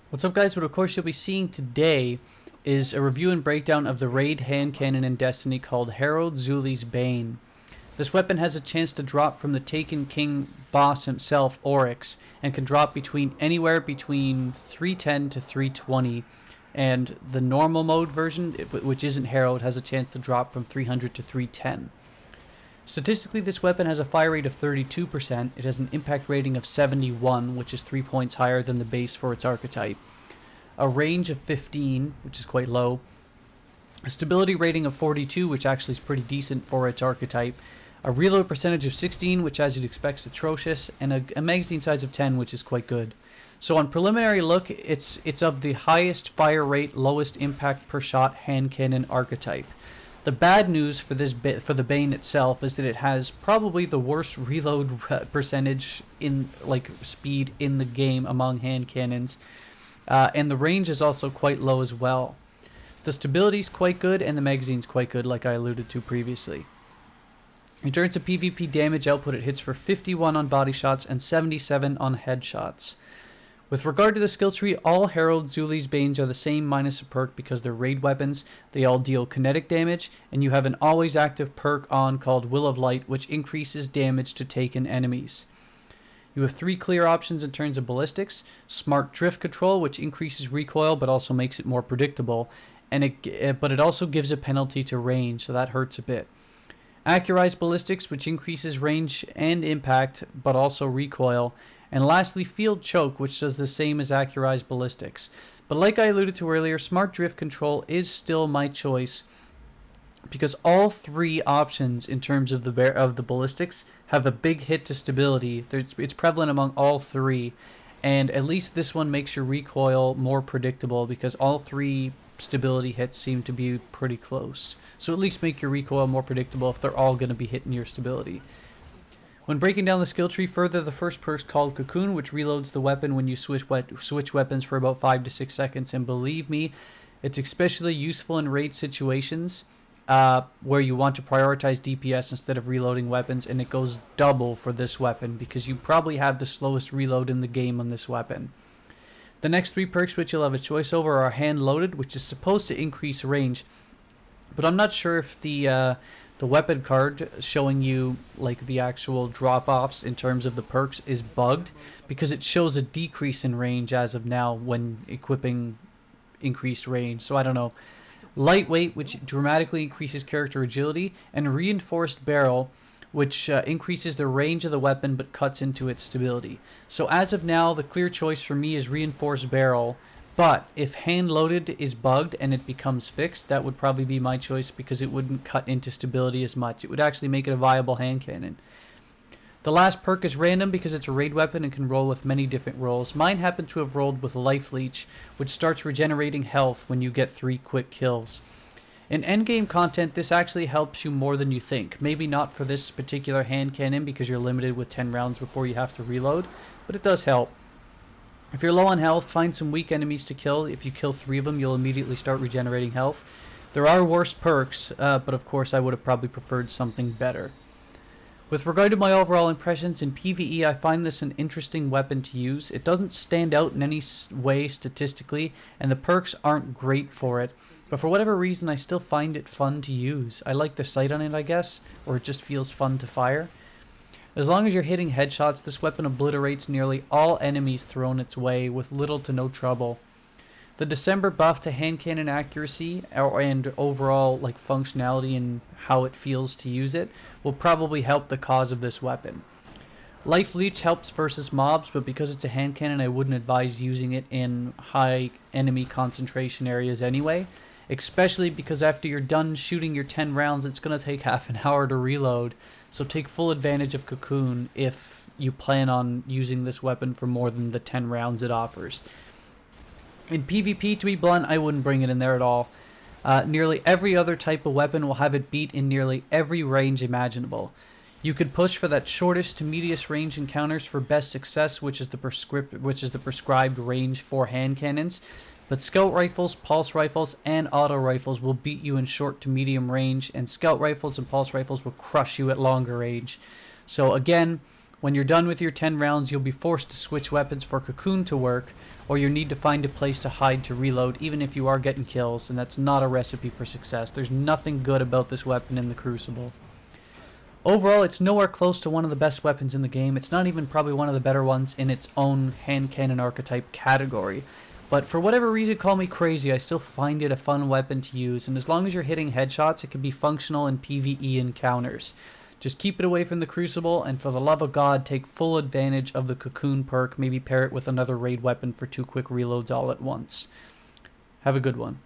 What's up, guys? What of course you'll be seeing today is a review and breakdown of the raid hand cannon in Destiny called Harrowed Zaouli's Bane. This weapon has a chance to drop from the Taken King boss himself, Oryx, and can drop anywhere between 310 to 320. And the normal mode version, which isn't Harrowed, has a chance to drop from 300 to 310. Statistically, this weapon has a fire rate of 32%, it has an impact rating of 71, which is 3 points higher than the base for its archetype, a range of 15, which is quite low, a stability rating of 42, which actually is pretty decent for its archetype, a reload percentage of 16, which as you'd expect is atrocious, and a magazine size of 10, which is quite good. So on preliminary look, it's of the highest fire rate, lowest impact per shot hand cannon archetype. The bad news for the Bane itself is that it has probably the worst reload percentage in speed in the game among hand cannons, and the range is also quite low as well. The stability is quite good and the magazine's quite good, like I alluded to previously. In terms of PvP damage output, it hits for 51 on body shots and 77 on headshots. With regard to the skill tree, all Harrowed Zaouli's Banes are the same minus a perk because they're raid weapons. They all deal kinetic damage, and you have an always active perk on called Will of Light, which increases damage to taken enemies. You have 3 clear options in terms of ballistics: Smart Drift Control, which increases recoil but also makes it more predictable, but it also gives a penalty to range, so that hurts a bit. Accurized Ballistics, which increases range and impact but also recoil. And lastly, Field Choke, which does the same as Accurized Ballistics. But like I alluded to earlier, Smart Drift Control is still my choice because all 3 options in terms of the ballistics have a big hit to stability. It's prevalent among all 3, and at least this one makes your recoil more predictable because all 3 stability hits seem to be pretty close. So at least make your recoil more predictable if they're all going to be hitting your stability. When breaking down the skill tree further, the first perk's called Cocoon, which reloads the weapon when you switch weapons for about 5 to 6 seconds. And believe me, it's especially useful in raid situations where you want to prioritize DPS instead of reloading weapons. And it goes double for this weapon because you probably have the slowest reload in the game on this weapon. The next 3 perks which you'll have a choice over are Hand Loaded, which is supposed to increase range. But I'm not sure if the weapon card showing you the actual drop-offs in terms of the perks is bugged because it shows a decrease in range as of now when equipping increased range. So I don't know. Lightweight, which dramatically increases character agility, and Reinforced Barrel, which increases the range of the weapon but cuts into its stability. So as of now, the clear choice for me is Reinforced Barrel. But if Hand Loaded is bugged and it becomes fixed, that would probably be my choice because it wouldn't cut into stability as much. It would actually make it a viable hand cannon. The last perk is Random because it's a raid weapon and can roll with many different rolls. Mine happened to have rolled with Life Leech, which starts regenerating health when you get 3 quick kills. In endgame content, this actually helps you more than you think. Maybe not for this particular hand cannon because you're limited with 10 rounds before you have to reload, but it does help. If you're low on health, find some weak enemies to kill. If you kill 3 of them, you'll immediately start regenerating health. There are worse perks, but of course I would have probably preferred something better. With regard to my overall impressions, in PvE I find this an interesting weapon to use. It doesn't stand out in any way statistically, and the perks aren't great for it. But for whatever reason, I still find it fun to use. I like the sight on it, I guess, or it just feels fun to fire. As long as you're hitting headshots, this weapon obliterates nearly all enemies thrown its way with little to no trouble. The December buff to hand cannon accuracy and overall functionality and how it feels to use it will probably help the cause of this weapon. Life Leech helps versus mobs, but because it's a hand cannon, I wouldn't advise using it in high enemy concentration areas anyway, especially because after you're done shooting your 10 rounds, it's going to take half an hour to reload. So take full advantage of Cocoon if you plan on using this weapon for more than the 10 rounds it offers. In PvP, to be blunt, I wouldn't bring it in there at all. Nearly every other type of weapon will have it beat in nearly every range imaginable. You could push for that shortest to medius range encounters for best success, which is the prescribed range for hand cannons. But scout rifles, pulse rifles, and auto rifles will beat you in short to medium range, and scout rifles and pulse rifles will crush you at longer range. So again, When you're done with your 10 rounds, you'll be forced to switch weapons for Cocoon to work, or you'll need to find a place to hide to reload, even if you are getting kills, and that's not a recipe for success. There's nothing good about this weapon in the Crucible. Overall, it's nowhere close to one of the best weapons in the game. It's not even probably one of the better ones in its own hand cannon archetype category. But for whatever reason, call me crazy, I still find it a fun weapon to use, and as long as you're hitting headshots, it can be functional in PvE encounters. Just keep it away from the Crucible, and for the love of God, take full advantage of the Cocoon perk, maybe pair it with another raid weapon for 2 quick reloads all at once. Have a good one.